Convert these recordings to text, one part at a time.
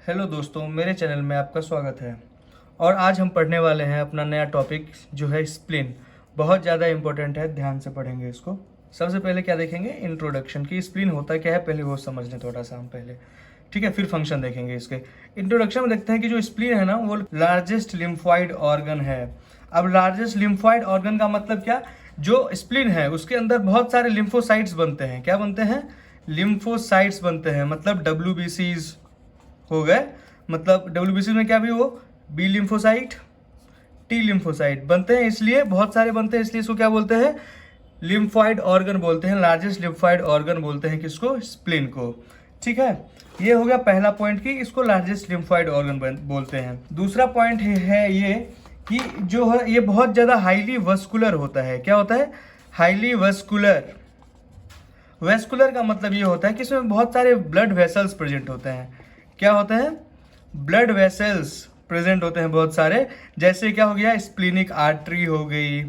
Hello दोस्तों, मेरे channel में आपका स्वागत है। और आज हम पढ़ने वाले हैं अपना नया टॉपिक जो है स्प्लीन। बहुत ज़्यादा इंपॉर्टेंट है, ध्यान से पढ़ेंगे इसको। सबसे पहले क्या देखेंगे, इंट्रोडक्शन की स्प्लीन होता क्या है, पहले वो समझ लें थोड़ा सा हम पहले, ठीक है। फिर फंक्शन देखेंगे इसके। इंट्रोडक्शन में देखते हैं कि जो स्प्लीन है ना, वो लार्जेस्ट लिम्फॉइड ऑर्गन है। अब लार्जेस्ट लिम्फॉइड ऑर्गन का मतलब क्या, जो स्प्लीन है उसके अंदर बहुत सारे लिम्फोसाइट्स बनते हैं। क्या बनते हैं? लिम्फोसाइट्स बनते हैं। मतलब WBCs हो गए। मतलब WBC में क्या भी हो, बी लिम्फोसाइट, टी लिम्फोसाइट बनते हैं, इसलिए बहुत सारे बनते हैं, इसलिए इसको क्या बोलते हैं, लिम्फॉइड ऑर्गन बोलते हैं। लार्जेस्ट लिम्फॉइड ऑर्गन बोलते हैं किसको, स्प्लीन को। ठीक है, ये हो गया पहला पॉइंट कि इसको लार्जेस्ट लिम्फॉइड ऑर्गन बोलते हैं। दूसरा पॉइंट है ये कि जो है ये बहुत ज़्यादा हाईली वस्कुलर होता है। क्या होता है? Highly vascular. वेस्कुलर का मतलब ये होता है कि इसमें बहुत सारे ब्लड वेसल्स प्रेजेंट होते हैं। क्या होते हैं? ब्लड वेसल्स प्रेजेंट होते हैं बहुत सारे। जैसे क्या हो गया, स्प्लीनिक आर्टरी हो गई,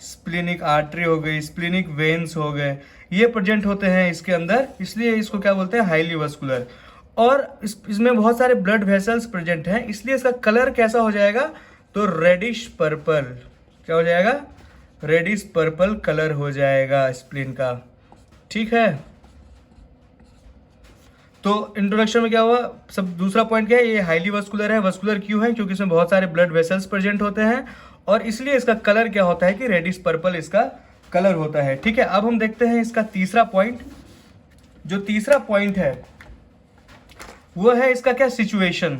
स्प्लीनिक आर्टरी हो गई, स्प्लीनिक वेन्स हो गए, ये प्रेजेंट होते हैं इसके अंदर, इसलिए इसको क्या बोलते हैं, हाईली वस्कुलर। और इसमें बहुत सारे ब्लड वेसल्स प्रेजेंट हैं, इसलिए इसका कलर कैसा हो जाएगा, तो रेडिश पर्पल। क्या हो जाएगा? रेडिश पर्पल कलर हो जाएगा स्प्लीन का। ठीक है, तो इंट्रोडक्शन में क्या हुआ, सब दूसरा पॉइंट क्या है, ये हाईली वस्कुलर है। वस्कुलर क्यों है? क्योंकि इसमें बहुत सारे ब्लड वेसल्स प्रेजेंट होते हैं और इसलिए इसका कलर क्या होता है कि रेडिश पर्पल इसका कलर होता है। ठीक है, अब हम देखते हैं इसका तीसरा पॉइंट। जो तीसरा पॉइंट है वो है इसका क्या, सिचुएशन,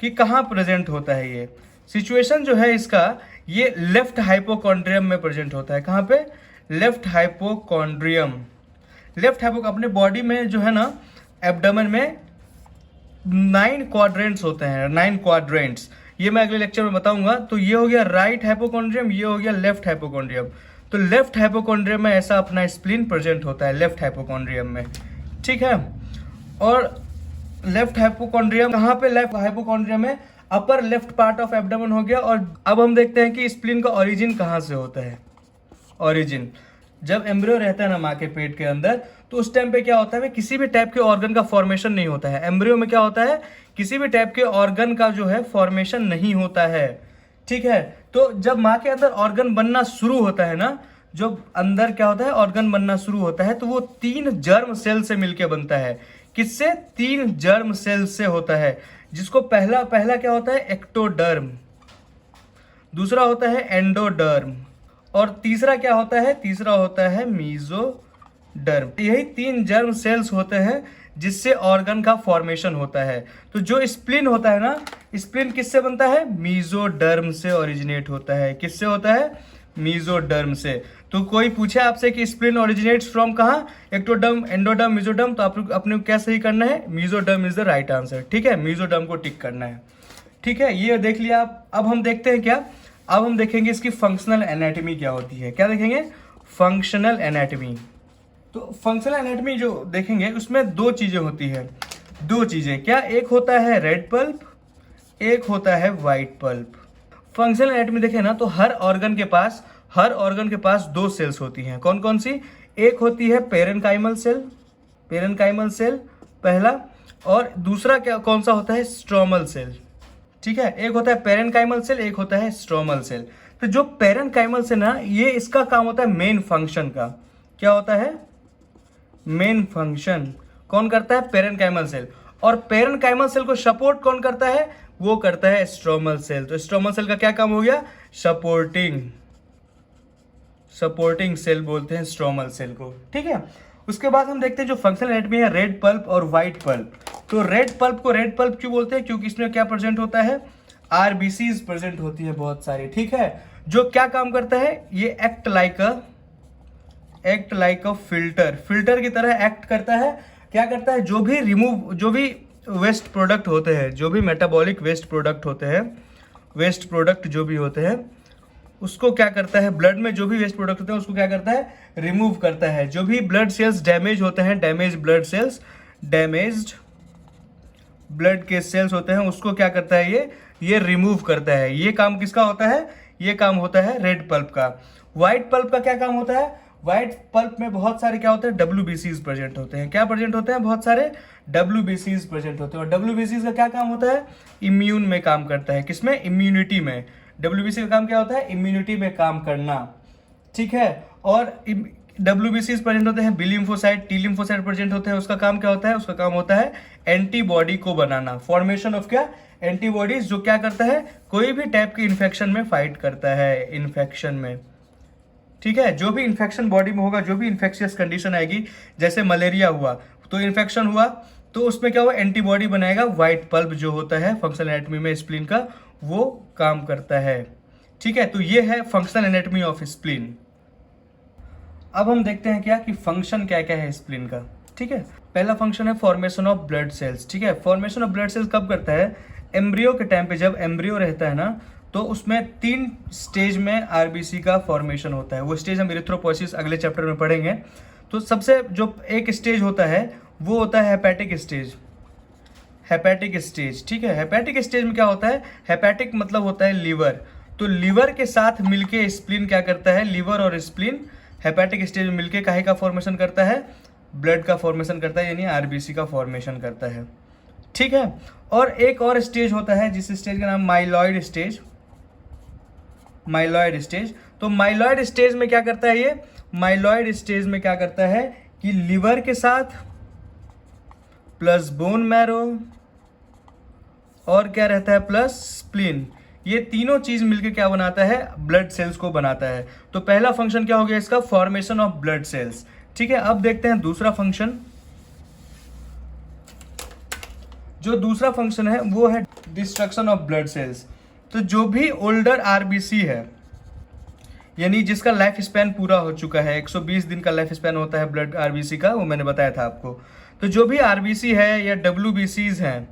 कि कहाँ प्रेजेंट होता है ये। सिचुएशन जो है इसका, ये लेफ्ट हाइपोकॉन्ड्रियम में प्रेजेंट होता है। कहाँ पे? Left hypochondrium. लेफ्ट हाइपो अपने बॉडी में जो है ना, एब्डोमेन में 9 क्वाड्रेंट्स होते हैं, 9 क्वाड्रेंट्स। ये मैं अगले लेक्चर में बताऊंगा। तो ये हो गया राइट हाइपोकॉन्ड्रियम, ये हो गया लेफ्ट हाइपोकॉन्ड्रियम। तो लेफ्ट हाइपोकॉन्ड्रियम में ऐसा अपना स्प्लीन प्रेजेंट होता है, लेफ्ट हाइपोकॉन्ड्रियम में। ठीक है, और लेफ्ट हाइपोकॉन्ड्रियम कहाँ पे, लेफ्ट हाइपोकॉन्ड्रियम में upper left part of abdomen हो गया। और अब हम देखते हैं कि स्प्लीन का ओरिजिन कहाँ से होता है। ओरिजिन, जब एम्ब्रियो रहता है ना माँ के पेट के अंदर, तो उस टाइम पे क्या होता है, किसी भी टाइप के ऑर्गन का फॉर्मेशन नहीं होता है। एम्ब्रियो में क्या होता है, किसी भी टाइप के ऑर्गन का जो है फॉर्मेशन नहीं होता है। ठीक है, तो जब माँ के अंदर ऑर्गन बनना शुरू होता है ना, जो अंदर क्या होता है, ऑर्गन बनना शुरू होता है, तो वो 3 जर्म सेल से मिलकर बनता है। किससे? 3 जर्म सेल से होता है, जिसको पहला क्या होता है, एक्टोडर्म, दूसरा होता है एंडोडर्म, और तीसरा क्या होता है, तीसरा होता है मीजोडर्म। यही 3 जर्म सेल्स होते हैं जिससे ऑर्गन का फॉर्मेशन होता है। तो जो स्प्लीन होता है ना, स्प्लीन किससे बनता है, मीजोडर्म से ओरिजिनेट होता है। किससे होता है? मीजोडर्म से। तो कोई पूछे आपसे कि स्प्लीन ओरिजिनेट्स फ्रॉम कहाँ, एक्टोडर्म, एंडोडर्म, मीजोडर्म, तो आप अपने को क्या सही करना है, mesoderm is the right answer. ठीक है, मीजोडर्म को टिक करना है। ठीक है, ये देख लिया आप। अब हम देखते हैं क्या, अब हम देखेंगे इसकी फंक्शनल एनाटॉमी क्या होती है। क्या देखेंगे? Functional anatomy. तो फंक्शनल एनाटॉमी जो देखेंगे उसमें 2 चीजें होती है। 2 चीजें क्या, एक होता है रेड पल्प, एक होता है वाइट पल्प। फंक्शनल एनाटॉमी देखें ना, तो हर ऑर्गन के पास 2 सेल्स होती हैं। कौन कौन सी? एक होती है पेरेन्काइमल सेल, पेरेन्काइमल सेल पहला, और दूसरा क्या कौन सा होता है, स्ट्रोमल सेल। ठीक है, एक होता है पेरेन्काइमल सेल, एक होता है स्ट्रोमल सेल। तो जो पेरेन्काइमल सेल ना, ये इसका काम होता है मेन फंक्शन का। क्या होता है? मेन फंक्शन कौन करता है? Parenchymal cell. और पेरेन्काइमल सेल को सपोर्ट कौन करता है? वो करता है स्ट्रोमल सेल। तो स्ट्रोमल सेल का क्या काम हो गया? सपोर्टिंग सेल बोलते हैं स्ट्रोमल सेल को। ठीक है, उसके बाद हम देखते हैं जो फंक्शनल एनाटॉमी है, रेड पल्प और व्हाइट पल्प। तो रेड पल्प को रेड पल्प क्यों बोलते हैं? क्योंकि इसमें क्या प्रेजेंट होता है, RBCs प्रेजेंट होती है बहुत सारी। ठीक है, जो क्या काम करता है, ये एक्ट लाइक अ फिल्टर की तरह एक्ट करता है। क्या करता है? जो भी वेस्ट प्रोडक्ट होते हैं, जो भी मेटाबॉलिक वेस्ट प्रोडक्ट होते हैं, वेस्ट प्रोडक्ट जो भी होते हैं, उसको क्या करता है, ब्लड में जो भी वेस्ट प्रोडक्ट होते हैं उसको क्या करता है, रिमूव करता है। जो भी ब्लड सेल्स डैमेज होते हैं, डैमेज्ड ब्लड के सेल्स होते हैं, उसको क्या करता है, ये रिमूव करता है। ये काम किसका होता है? ये काम होता है रेड पल्प का। व्हाइट पल्प का क्या काम होता है? व्हाइट पल्प में बहुत सारे क्या होते हैं, WBCs प्रेजेंट होते हैं। क्या प्रेजेंट होते हैं, बहुत सारे WBCs प्रेजेंट होते हैं। और WBCs का क्या काम होता है, इम्यून में काम करता है। किसमें, इम्यूनिटी में। WBC का काम क्या होता है, इम्यूनिटी में काम करना, ठीक है। और WBCs प्रेजेंट होते हैं, B lymphocyte, T lymphocyte present होते हैं। उसका काम क्या होता है, उसका काम होता है एंटीबॉडी को बनाना, फॉर्मेशन ऑफ क्या, एंटीबॉडीज, जो क्या करता है, कोई भी टाइप की इन्फेक्शन में फाइट करता है, इन्फेक्शन में, ठीक है। जो भी इन्फेक्शन बॉडी में होगा, जो भी इन्फेक्शियस कंडीशन आएगी, जैसे मलेरिया हुआ तो इन्फेक्शन हुआ तो उसमें क्या हुआ, एंटीबॉडी बनाएगा। व्हाइट पल्प जो होता है फंक्शनल एनाटॉमी में स्प्लीन का, वो काम करता है, ठीक है। तो ये है फंक्शनल एनाटॉमी ऑफ स्प्लीन। अब हम देखते हैं क्या कि फंक्शन क्या क्या है स्प्लीन का, ठीक है। पहला फंक्शन है फॉर्मेशन ऑफ ब्लड सेल्स, ठीक है। फॉर्मेशन ऑफ ब्लड सेल्स कब करता है, एम्ब्रियो के टाइम पे, जब एम्ब्रियो रहता है ना, तो उसमें 3 स्टेज में आरबीसी का फॉर्मेशन होता है। वो स्टेज हम इरिथ्रोपोइसिस अगले चैप्टर में पढ़ेंगे। तो सबसे जो एक स्टेज होता है वो होता है हेपेटिक स्टेज, हेपेटिक स्टेज, ठीक है। हेपेटिक स्टेज में क्या होता है, हेपेटिक मतलब होता है लीवर। तो लीवर के साथ मिलके स्प्लीन क्या करता है, लीवर और स्प्लीन हेपेटिक स्टेज में मिलके काहे का फॉर्मेशन करता है, ब्लड का फॉर्मेशन करता है, यानी आरबीसी का फॉर्मेशन करता है, ठीक है। और एक और स्टेज होता है जिस स्टेज का नाम माइलॉइड स्टेज, माइलॉइड स्टेज। तो माइलॉइड स्टेज में क्या करता है, ये माइलॉइड स्टेज में क्या करता है कि लीवर के साथ प्लस बोन मैरो और क्या रहता है, प्लस स्प्लीन, ये तीनों चीज मिलकर क्या बनाता है, ब्लड सेल्स को बनाता है। तो पहला फंक्शन क्या हो गया इसका, फॉर्मेशन ऑफ ब्लड सेल्स, ठीक है। अब देखते हैं दूसरा फंक्शन। जो दूसरा फंक्शन है वो है डिस्ट्रक्शन ऑफ ब्लड सेल्स। तो जो भी ओल्डर आरबीसी है, यानी जिसका लाइफ स्पैन पूरा हो चुका है, 120 दिन का लाइफ स्पैन होता है ब्लड आरबीसी का, वो मैंने बताया था आपको। तो जो भी आरबीसी है या WBCs हैं,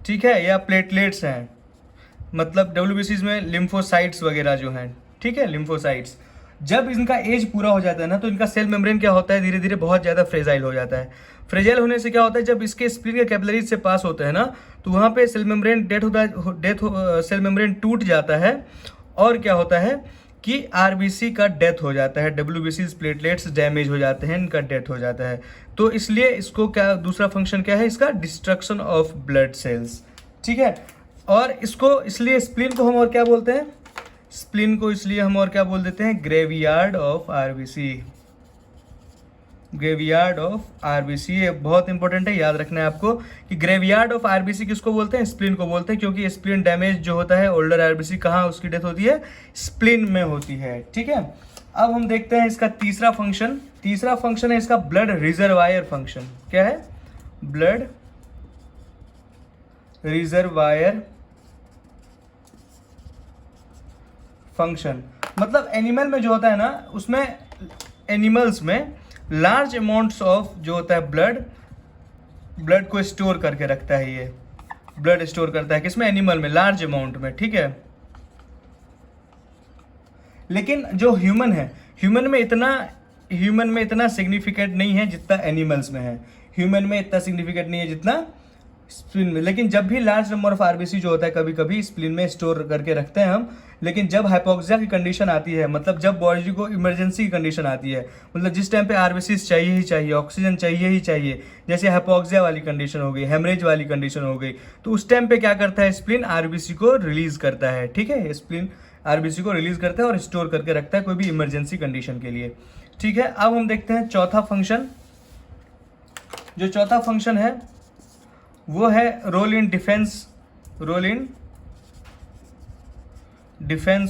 ठीक है, या प्लेटलेट्स हैं, मतलब WBCs में लिम्फोसाइट्स वगैरह जो हैं, ठीक है, लिम्फोसाइट्स, जब इनका एज पूरा हो जाता है ना, तो इनका सेल मेम्ब्रेन क्या होता है, धीरे धीरे बहुत ज़्यादा फ्रेजाइल हो जाता है। फ्रेजाइल होने से क्या होता है, जब इसके स्प्लीन के कैपिलरीज से पास होते हैं ना, तो वहाँ पे सेल मेम्ब्रेन सेल मेम्ब्रेन टूट जाता है, और क्या होता है कि आरबीसी का डेथ हो जाता है, WBCs प्लेटलेट्स डैमेज हो जाते हैं, इनका डेथ हो जाता है। तो इसलिए इसको क्या, दूसरा फंक्शन क्या है इसका, डिस्ट्रक्शन ऑफ ब्लड सेल्स, ठीक है। और इसको इसलिए स्प्लीन को हम और क्या बोलते हैं, स्प्लीन को इसलिए हम और क्या बोल देते हैं, graveyard of RBC, graveyard of RBC. ये बहुत इंपॉर्टेंट है, याद रखना है आपको कि ग्रेवयार्ड ऑफ आरबीसी किसको बोलते हैं, स्प्लीन को बोलते हैं, क्योंकि स्प्लीन डैमेज जो होता है ओल्डर आरबीसी, कहाँ उसकी डेथ होती है, स्प्लीन में होती है, ठीक है। अब हम देखते हैं इसका तीसरा फंक्शन। तीसरा फंक्शन है इसका ब्लड रिजर्वायर फंक्शन। क्या है, ब्लड रिजर्वायर फंक्शन। मतलब एनिमल में जो होता है ना, उसमें एनिमल्स में लार्ज अमाउंट्स ऑफ जो होता है ब्लड को स्टोर करके रखता है। ये ब्लड स्टोर करता है किसमें, एनिमल में, लार्ज अमाउंट में, ठीक है। लेकिन जो ह्यूमन है, ह्यूमन में इतना सिग्निफिकेंट नहीं है जितना एनिमल्स में है। ह्यूमन में इतना सिग्निफिकेंट नहीं है जितना स्प्लीन में। लेकिन जब भी लार्ज नंबर ऑफ आरबीसी जो होता है, कभी कभी स्प्लीन में स्टोर करके रखते हैं हम। लेकिन जब हाइपोक्सिया की कंडीशन आती है, मतलब जब बॉडी को इमरजेंसी की कंडीशन आती है, मतलब जिस टाइम पे आरबीसी चाहिए ही चाहिए, ऑक्सीजन चाहिए ही चाहिए, जैसे हाइपोक्सिया वाली कंडीशन हो गई, हेमरेज वाली कंडीशन हो गई, तो उस टाइम पे क्या करता है, स्प्लीन आरबीसी को रिलीज करता है, ठीक है। स्प्लीन आरबीसी को रिलीज करता है और स्टोर करके रखता है कोई भी इमरजेंसी कंडीशन के लिए, ठीक है। अब हम देखते हैं चौथा फंक्शन। जो चौथा फंक्शन है वो है role in defence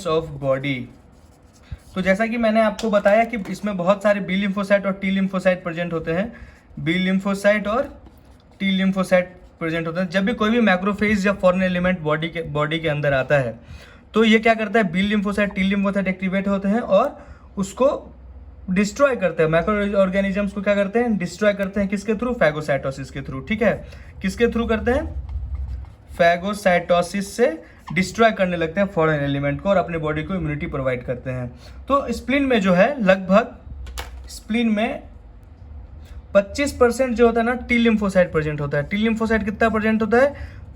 of body. तो जैसा कि मैंने आपको बताया कि इसमें बहुत सारे बी लिम्फोसाइट और टी लिम्फोसाइट प्रेजेंट होते हैं। बी लिम्फोसाइट और टी लिम्फोसाइट प्रेजेंट होते हैं। जब भी कोई भी मैक्रोफेज या फॉरेन एलिमेंट बॉडी के अंदर आता है, तो ये क्या करता है, B lymphocyte T lymphocyte activate होते हैं और उसको डिस्ट्रॉय करते हैं। माइक्रो ऑर्गेनिजम्स को क्या करते हैं, डिस्ट्रॉय करते हैं। किसके थ्रू, फैगोसाइटोसिस के थ्रू, ठीक है। किसके थ्रू करते हैं, फैगोसाइटोसिस से डिस्ट्रॉय करने लगते हैं फॉरेन एलिमेंट को और अपने बॉडी को इम्यूनिटी प्रोवाइड करते हैं। तो स्प्लीन में जो है लगभग स्प्लीन में 25% जो होता है ना, टी लिम्फोसाइट प्रेजेंट होता है। टी लिम्फोसाइट कितना प्रेजेंट होता है,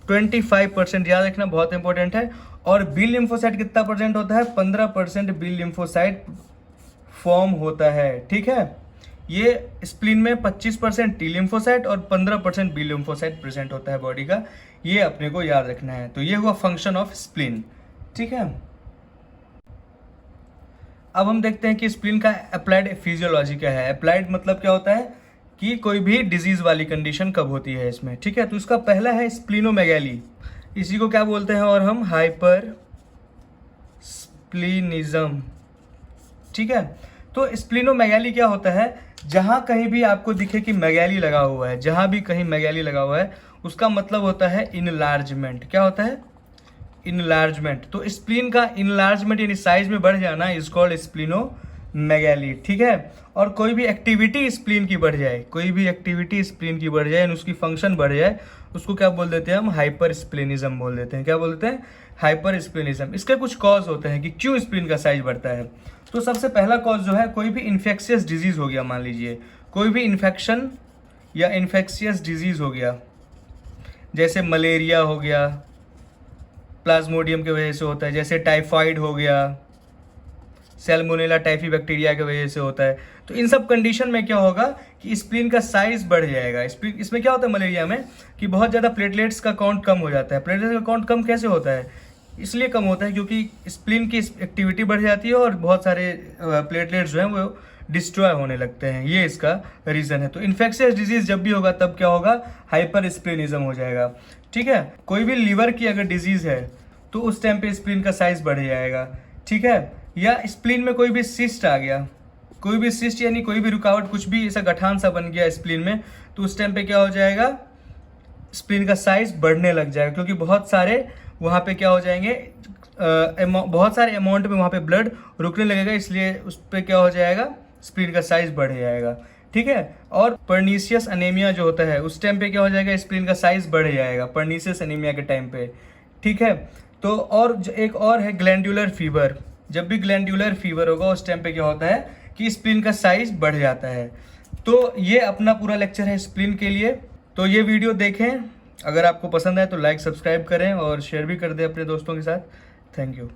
25%, याद रखना, बहुत इंपॉर्टेंट है। और बी लिम्फोसाइट कितना प्रेजेंट होता है, 15% बी लिम्फोसाइट फॉर्म होता है। ठीक है, ये स्प्लीन में 25% टी लिम्फोसाइट और 15% बी लिम्फोसाइट प्रेजेंट होता है बॉडी का, ये अपने को याद रखना है। तो ये हुआ फंक्शन ऑफ स्प्लीन। ठीक है, अब हम देखते हैं कि स्प्लीन का अप्लाइड फिजियोलॉजी क्या है। अप्लाइड मतलब क्या होता है कि कोई भी डिजीज वाली कंडीशन कब होती है इसमें। ठीक है, तो इसका पहला है स्प्लीनोमेगैली, इसी को क्या बोलते हैं और हम हाइपर स्प्लीनिज्म। ठीक है, तो स्प्लीनोमेगैली क्या होता है, जहां कहीं भी आपको दिखे कि मेगैली लगा हुआ है, जहां भी कहीं मेगैली लगा हुआ है उसका मतलब होता है इनलार्जमेंट। क्या होता है, इनलार्जमेंट। तो स्प्लीन का इनलार्जमेंट यानी साइज में बढ़ जाना इज कॉल्ड स्प्लीनोमेगैली। ठीक है, और कोई भी एक्टिविटी स्प्लीन की बढ़ जाए, कोई भी एक्टिविटी स्प्लीन की बढ़ जाए यानी उसकी फंक्शन बढ़ जाए, उसको क्या बोल देते हैं हम, हाइपर स्प्लीनिज्म बोल देते हैं। क्या बोलते हैं, हाइपर स्प्लीनिज्म। इसके कुछ कॉज होते हैं कि क्यों स्प्लीन का साइज बढ़ता है। तो सबसे पहला कॉज जो है, कोई भी इन्फेक्शियस डिजीज हो गया, मान लीजिए कोई भी इन्फेक्शन या इन्फेक्शियस डिजीज हो गया, जैसे मलेरिया हो गया, प्लाज्मोडियम की वजह से होता है, जैसे टाइफाइड हो गया, सैल्मोनेला टाइफी बैक्टीरिया की वजह से होता है। तो इन सब कंडीशन में क्या होगा कि स्प्लीन का साइज बढ़ जाएगा। इसमें क्या होता है मलेरिया में कि बहुत ज़्यादा प्लेटलेट्स का काउंट कम हो जाता है। प्लेटलेट्स का काउंट कम कैसे होता है, इसलिए कम होता है क्योंकि स्प्लीन की एक्टिविटी बढ़ जाती है और बहुत सारे प्लेटलेट्स जो हैं वो डिस्ट्रॉय होने लगते हैं, ये इसका रीज़न है। तो इन्फेक्शियस डिजीज जब भी होगा तब क्या होगा, हाइपर स्प्लीनिज्म हो जाएगा। ठीक है, कोई भी लीवर की अगर डिजीज़ है तो उस टाइम पे स्प्लीन का साइज बढ़ जाएगा। ठीक है, या स्प्लीन में कोई भी सिस्ट आ गया, कोई भी सिस्ट यानी कोई भी रुकावट, कुछ भी ऐसा गठान सा बन गया स्प्लीन में, तो उस टाइम पे क्या हो जाएगा, स्प्लीन का साइज बढ़ने लग जाएगा, क्योंकि बहुत सारे वहाँ पे क्या हो जाएंगे, बहुत सारे अमाउंट में वहाँ पे ब्लड रुकने लगेगा, इसलिए उस पर क्या हो जाएगा, स्प्लीन का साइज बढ़ जाएगा। ठीक है, और पर्नीशियस अनेमिया जो होता है उस टाइम पे क्या हो जाएगा, स्प्लीन का साइज बढ़ जाएगा पर्नीशियस अनेमिया के टाइम पे। ठीक है, तो और एक और है ग्लैंडुलर फीवर। जब भी ग्लैंडुलर फीवर होगा उस टाइम पे क्या होता है कि स्प्लीन का साइज बढ़ जाता है। तो ये अपना पूरा लेक्चर है स्प्लीन के लिए। तो ये वीडियो देखें, अगर आपको पसंद आए तो लाइक सब्सक्राइब करें और शेयर भी कर दें अपने दोस्तों के साथ। Thank you.